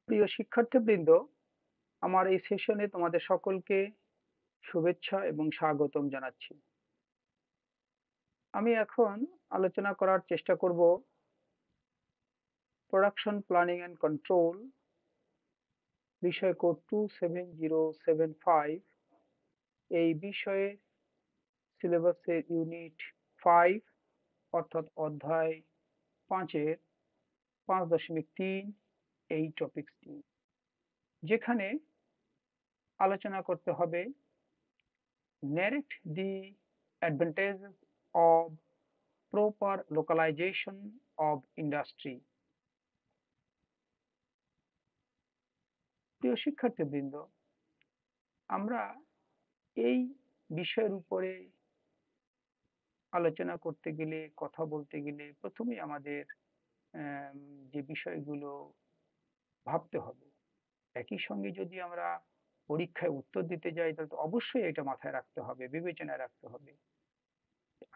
প্রিয় শিক্ষার্থীবৃন্দ, আমার এই সেশনে তোমাদের সকলকে শুভেচ্ছা এবং স্বাগতম জানাচ্ছি। আমি এখন আলোচনা করার চেষ্টা করব প্রোডাকশন প্ল্যানিং অ্যান্ড কন্ট্রোল, বিষয় কোড 27075। এই বিষয়ে সিলেবাসের ইউনিট 5 অর্থাৎ অধ্যায় 5-এর 5.3 এই টপিকটি, যেখানে আলোচনা করতে হবে narrate the advantages of proper localization of industry। প্রিয় শিক্ষার্থীবৃন্দ, আমরা এই বিষয়ের উপরে আলোচনা করতে গেলে, কথা বলতে গেলে প্রথমেই আমাদের আম, যে বিষয়গুলো ভাবতে হবে, একই সঙ্গে যদি আমরা পরীক্ষায় উত্তর দিতে যাই তাহলে তো অবশ্যই এটা মাথায় রাখতে হবে, বিবেচনায় রাখতে হবে।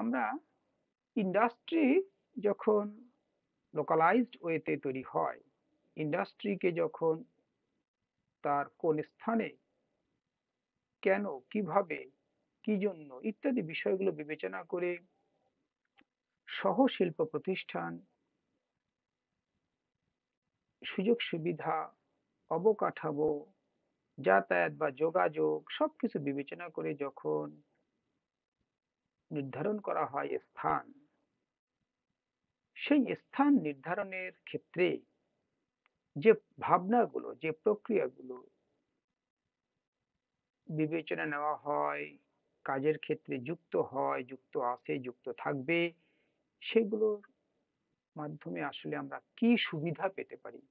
আমরা ইন্ডাস্ট্রি যখন লোকালাইজড ওয়েতে তৈরি হয়, ইন্ডাস্ট্রিকে যখন তার কোন স্থানে, কেন, কিভাবে, কি জন্য ইত্যাদি বিষয়গুলো বিবেচনা করে সহ শিল্প প্রতিষ্ঠান, সুযোগ সুবিধা, অবকাঠামো, যাতায়াত বা যোগাযোগ সবকিছু বিবেচনা করে যখন নির্ধারণ করা হয় স্থান, সেই স্থান নির্ধারণের ক্ষেত্রে যে ভাবনাগুলো, যে প্রক্রিয়াগুলো বিবেচনা নেওয়া হয়, কাজের ক্ষেত্রে যুক্ত হয়, যুক্ত আছে, যুক্ত থাকবে, সেগুলোর মাধ্যমে আসলে আমরা কি সুবিধা পেতে পারি।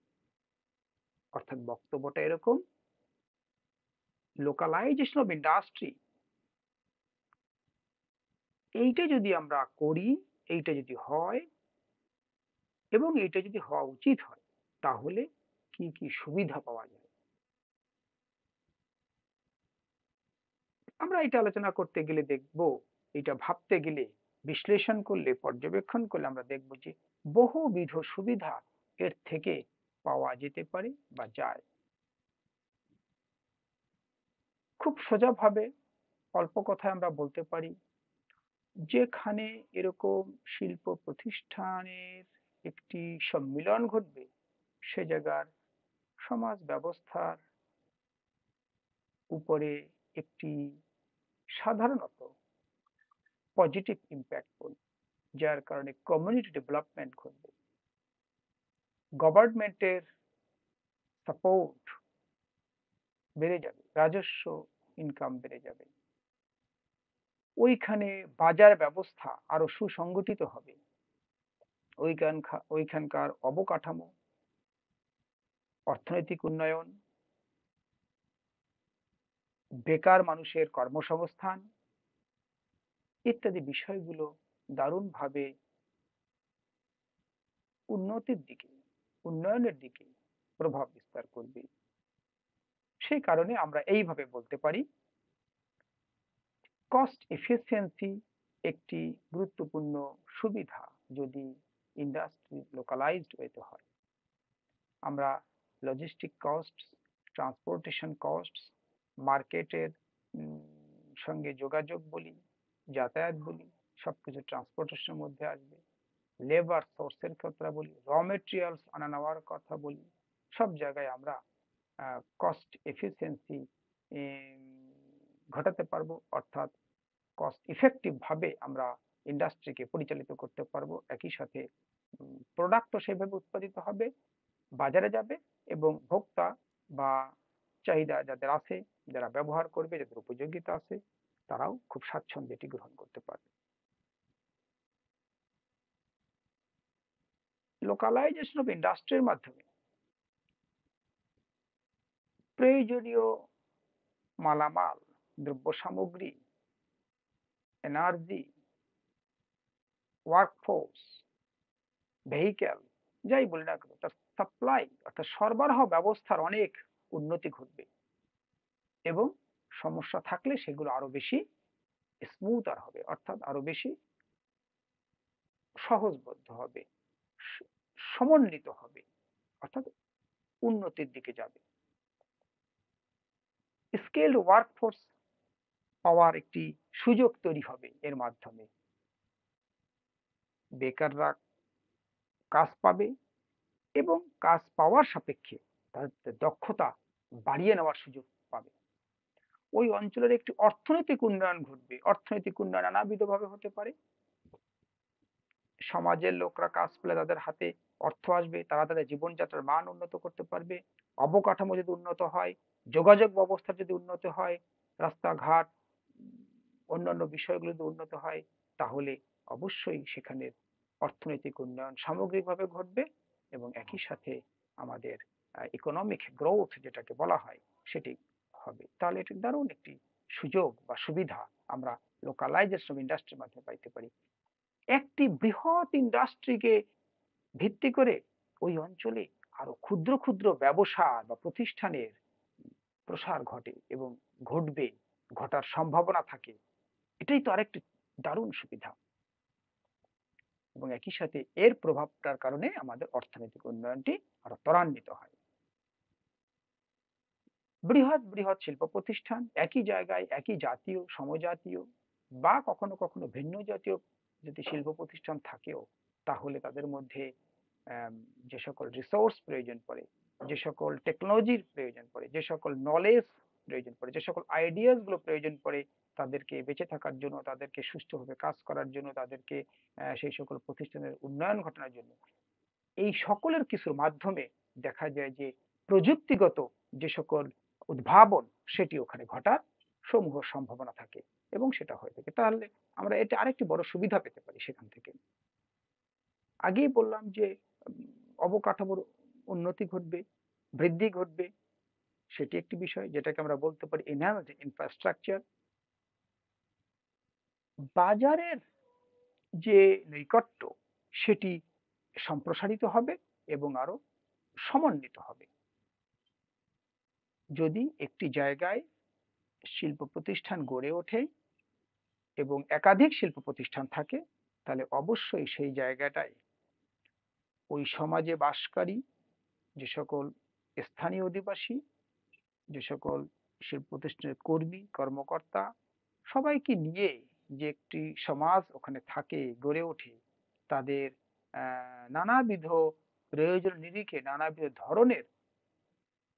অর্থাৎ বক্তব্যটা এরকম, লোকালাইজেশন অফ ইন্ডাস্ট্রি এইটা যদি আমরা করি, এইটা যদি হয় এবং এইটা যদি হওয়া উচিত হয়, তাহলে কি কি সুবিধা পাওয়া যায়। আমরা এটা আলোচনা করতে গেলে দেখব, এটা ভাবতে গেলে, বিশ্লেষণ করলে, পর্যবেক্ষণ করলে আমরা দেখব যে বহুবিধ সুবিধা এর থেকে পাওয়া যেতে পারে বা যায়। খুব সোজাভাবে অল্প কথায় আমরা বলতে পারি, যেখানে এরকম শিল্প প্রতিষ্ঠানের একটি সম্মিলন ঘটবে, সে জায়গার সমাজ ব্যবস্থার উপরে একটি সাধারণত পজিটিভ ইম্প্যাক্ট পড়বে, যার কারণে কমিউনিটি ডেভেলপমেন্ট ঘটবে, গভর্নমেন্টের সাপোর্ট বেড়ে যাবে, রাজস্ব ইনকাম বেড়ে যাবে, ওইখানে বাজার ব্যবস্থা আরো সুসংগঠিত হবে, ওইখানকার অবকাঠামো, অর্থনৈতিক উন্নয়ন, বেকার মানুষের কর্মসংস্থান ইত্যাদি বিষয়গুলো দারুণভাবে উন্নতির দিকে, উন্নয়নের দিকে প্রভাব বিস্তার করবে। সেই কারণে আমরা এইভাবে বলতে পারি, কস্ট এফিসিয়েন্সি একটি গুরুত্বপূর্ণ সুবিধা যদি ইন্ডাস্ট্রি লোকালাইজড ওয়েতে হয়। আমরা লজিস্টিক কস্ট, ট্রান্সপোর্টেশন কস্ট, মার্কেটের সঙ্গে যোগাযোগ বলি, যাতায়াত বলি, সবকিছু ট্রান্সপোর্টেশনের মধ্যে আসবে। লেবার সোর্সের কথা বলি, র মেটেরিয়ালস আনা নেওয়ার কথা বলি, সব জায়গায় আমরা কস্ট এফিসিয়েন্সি ঘটাতে পারবো, অর্থাৎ কস্ট ইফেক্টিভ ভাবে আমরা ইন্ডাস্ট্রিকে পরিচালিত করতে পারবো। একই সাথে প্রোডাক্টও সেভাবে উৎপাদিত হবে, বাজারে যাবে এবং ভোক্তা বা চাহিদা যাদের আছে, যারা ব্যবহার করবে, যাদের উপযোগিতা আছে, তারাও খুব স্বাচ্ছন্দ্যে এটি গ্রহণ করতে পারবে। লোকালাইজেশন অফ ইন্ডাস্ট্রির মাধ্যমে প্রয়োজনীয় মালামাল, দ্রব্য সামগ্রী, এনার্জি, ওয়ার্কফোর্স, ভেহিক্যাল, যাই বলি না কেন, তার সাপ্লাই অর্থাৎ সরবরাহ ব্যবস্থার অনেক উন্নতি ঘটবে এবং সমস্যা থাকলে সেগুলো আরো বেশি স্মুথার হবে, অর্থাৎ আরো বেশি সহজবোধ্য হবে, সমন্বিত হবে, অর্থাৎ উন্নতির দিকে যাবে। স্কিলড ওয়ার্কফোর্স পাওয়ার একটি সুযোগ তৈরি হবে এর মাধ্যমে। বেকাররা কাজ পাবে এবং কাজ পাওয়ার সাপেক্ষে তাদের দক্ষতা বাড়িয়ে নেওয়ার সুযোগ পাবে। ওই অঞ্চলের একটি অর্থনৈতিক উন্নয়ন ঘটবে। অর্থনৈতিক উন্নয়ন নানাবিধভাবে হতে পারে। সমাজের লোকরা কাজ পেলে তাদের হাতে অর্থ আসবে, তারা তাদের জীবনযাত্রার মান উন্নত করতে পারবে। অবকাঠামো যদি উন্নত হয়, যোগাযোগ ব্যবস্থা যদি উন্নত হয়, রাস্তাঘাট অন্যান্য বিষয়গুলো যদি উন্নত হয়, তাহলে অবশ্যই সেখানে অর্থনৈতিক উন্নয়ন সামগ্রিকভাবে ঘটবে এবং একই সাথে আমাদের ইকোনমিক গ্রোথ যেটাকে বলা হয় সেটি হবে। তাহলে এটি দারুণ একটি সুযোগ বা সুবিধা আমরা লোকালাইজেশন অফ ইন্ডাস্ট্রির মাধ্যমে পাইতে পারি। একটি বৃহৎ ইন্ডাস্ট্রিকে ভিত্তি করে ওই অঞ্চলে আরো ক্ষুদ্র ক্ষুদ্র ব্যবসা বা প্রতিষ্ঠানের প্রসার ঘটে এবং ঘটবে, ঘটার সম্ভাবনা থাকে। এটাই তো আরেকটি দারুণ সুবিধা এবং একই সাথে এর প্রভাবটার কারণে আমাদের অর্থনৈতিক উন্নয়নটি আরো ত্বরান্বিত হয়। বৃহৎ বৃহৎ শিল্প প্রতিষ্ঠান একই জায়গায় একই জাতীয় সমজাতীয় বা কখনো কখনো ভিন্ন জাতীয় যদি শিল্প প্রতিষ্ঠান থাকেও, তাহলে তাদের মধ্যে যে সকল রিসোর্স প্রয়োজন পড়ে, যে সকল টেকনোলজির প্রয়োজন পড়ে, যে সকল নলেজ প্রয়োজন পড়ে, যে সকল আইডিয়াস গুলো প্রয়োজন পড়ে তাদেরকে বেঁচে থাকার জন্য, তাদেরকে সুষ্ঠুভাবে কাজ করার জন্য, তাদেরকে সেই সকল প্রতিষ্ঠানের উন্নয়ন ঘটানোর জন্য, এই সকলের কিছুর মাধ্যমে দেখা যায় যে প্রযুক্তিগত যে সকল উদ্ভাবন সেটি ওখানে ঘটার সমূহ সম্ভাবনা থাকে এবং সেটা হয়ে থাকে। তাহলে আমরা এটা আরেকটি বড় সুবিধা পেতে পারি সেখান থেকে। আগেই বললাম যে অবকাঠামোর উন্নতি ঘটবে, বৃদ্ধি ঘটবে, সেটি একটি বিষয় যেটাকে আমরা বলতে পারি এনহান্সড ইনফ্রাস্ট্রাকচার। বাজারের যে নৈকট্য সেটি সম্প্রসারিত হবে এবং আরো সমন্বিত হবে। যদি একটি জায়গায় শিল্প প্রতিষ্ঠান গড়ে ওঠে এবং একাধিক শিল্প প্রতিষ্ঠান থাকে, তাহলে অবশ্যই সেই জায়গাটায় ওই সমাজে বাসকারী যে সকল স্থানীয় অধিবাসী, যে সকল শিল্প প্রতিষ্ঠানের কর্মী কর্মকর্তা, সবাইকে নিয়ে যে একটি সমাজ ওখানে থাকে গড়ে ওঠে, তাদের নানাবিধ প্রয়োজন নিরিখে নানাবিধ ধরনের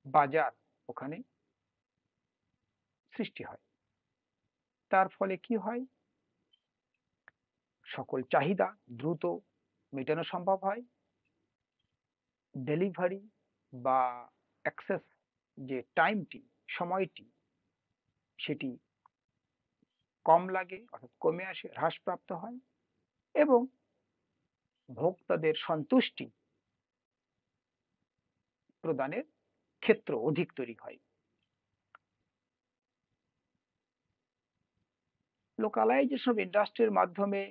বাজার ওখানে সৃষ্টি হয়। তার ফলে কি হয়, সকল চাহিদা দ্রুত মেটানো সম্ভব হয়, ডেলিভারি বা অ্যাক্সেস যে টাইমটি সময়টি সেটি কম লাগে অর্থাৎ কমে আসে, হ্রাসপ্রাপ্ত হয় এবং ভোক্তাদের সন্তুষ্টি প্রদানের ক্ষেত্র অধিক তৈরি হয়। লোকালাইজেশন অফ ইন্ডাস্ট্রির মাধ্যমে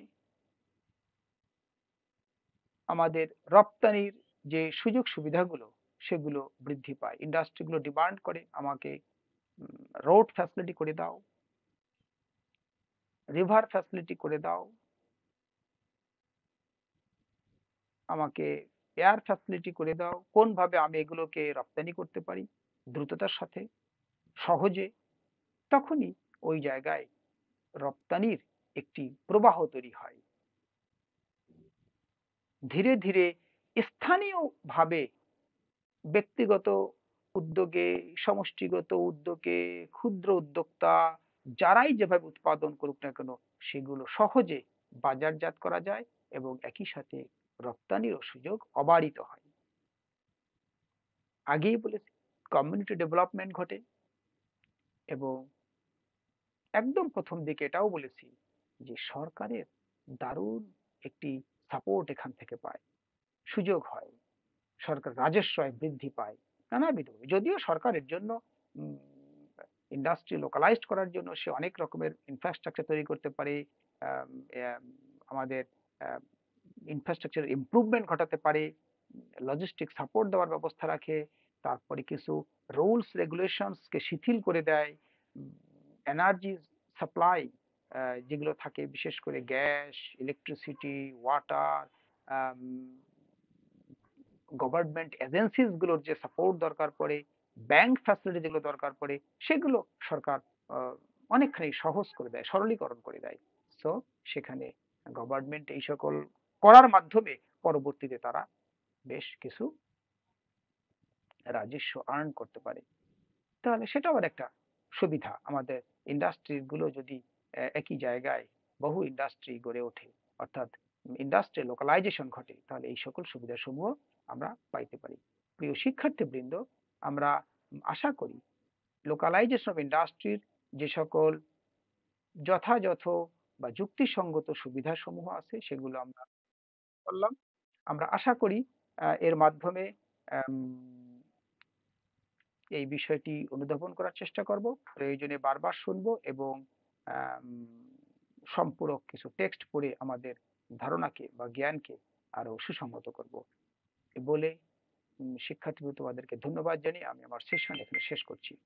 আমাদের রপ্তানির যে সুযোগ সুবিধাগুলো সেগুলো বৃদ্ধি পায়। ইন্ডাস্ট্রিগুলো ডিমান্ড করে আমাকে রোড ফ্যাসিলিটি করে দাও, রিভার ফ্যাসিলিটি করে দাও, আমাকে এয়ার ফ্যাসিলিটি করে দাও, কোন ভাবে আমি এগুলোকে রপ্তানি করতে পারি দ্রুততার সাথে সহজে। তখনই ওই জায়গায় রপ্তানির একটি প্রবাহ তৈরি হয়। ধীরে ধীরে স্থানীয়ভাবে ব্যক্তিগত উদ্যোগে, সমষ্টিগত উদ্যোগে, ক্ষুদ্র উদ্যোক্তা যারাই যেভাবে উৎপাদন করুক না কেন সেগুলো সহজে বাজারজাত করা যায় এবং একই সাথে রপ্তানিরও সুযোগ অবারিত হয়। আগেই বলেছি কমিউনিটি ডেভেলপমেন্ট ঘটে এবং একদম প্রথম দিকে এটাও বলেছি যে সরকারের দারুণ একটি সাপোর্ট এখান থেকে পায়, সুযোগ হয়, সরকার রাজস্ব আয় বৃদ্ধি পায় নানাবিধ। যদিও সরকারের জন্য ইন্ডাস্ট্রি লোকালাইজড করার জন্য সে অনেক রকমের ইনফ্রাস্ট্রাকচার তৈরি করতে পারে, আম, আম, আমাদের ইনফ্রাস্ট্রাকচার ইমপ্রুভমেন্ট ঘটাতে পারে, লজিস্টিক সাপোর্ট দেওয়ার ব্যবস্থা রাখে, তারপরে কিছু রুলস রেগুলেশনস কে শিথিল করে দেয়, এনার্জি সাপ্লাই যেগুলো থাকে বিশেষ করে gas, electricity, water, government agencies গুলোর যে সাপোর্ট দরকার পড়ে, ব্যাংক ফ্যাসিলিটি যেগুলো দরকার পড়ে, সেগুলো সরকার আহ, অনেকখানি সহজ করে দেয়, সরলীকরণ করে দেয়। সো সেখানে গভর্নমেন্ট এই সকল করার মাধ্যমে পরবর্তীতে তারা বেশ কিছু রাজস্ব আর্ন করতে পারে। তাহলে সেটা আবার একটা সুবিধা। আমাদের ইন্ডাস্ট্রি গুলো যদি একই জায়গায় বহু ইন্ডাস্ট্রি গড়ে ওঠে, অর্থাৎ ইন্ডাস্ট্রি লোকালাইজেশন ঘটে, তাহলে এই সকল সুবিধা সমূহ আমরা পাইতে পারি। প্রিয় শিক্ষার্থীবৃন্দ, আমরা আশা করি লোকালাইজেশন অফ ইন্ডাস্ট্রির যে সকল যথাযথ বা যুক্তিসঙ্গত সুবিধা সমূহ আছে সেগুলো আমরা করলাম। আমরা আশা করি এর মাধ্যমে আম, এই বিষয়টি অনুধাবন করার চেষ্টা করব, প্রয়োজনে বারবার শুনবো এবং আম, সম্পূরক কিছু টেক্সট পড়ে আমাদের ধারণাকে বা জ্ঞানকে আরো সুসংহত করব। এ বলে শিক্ষার্থী তোমাদেরকে ধন্যবাদ জানিয়ে আমি আমার সেশন এখানে শেষ করছি।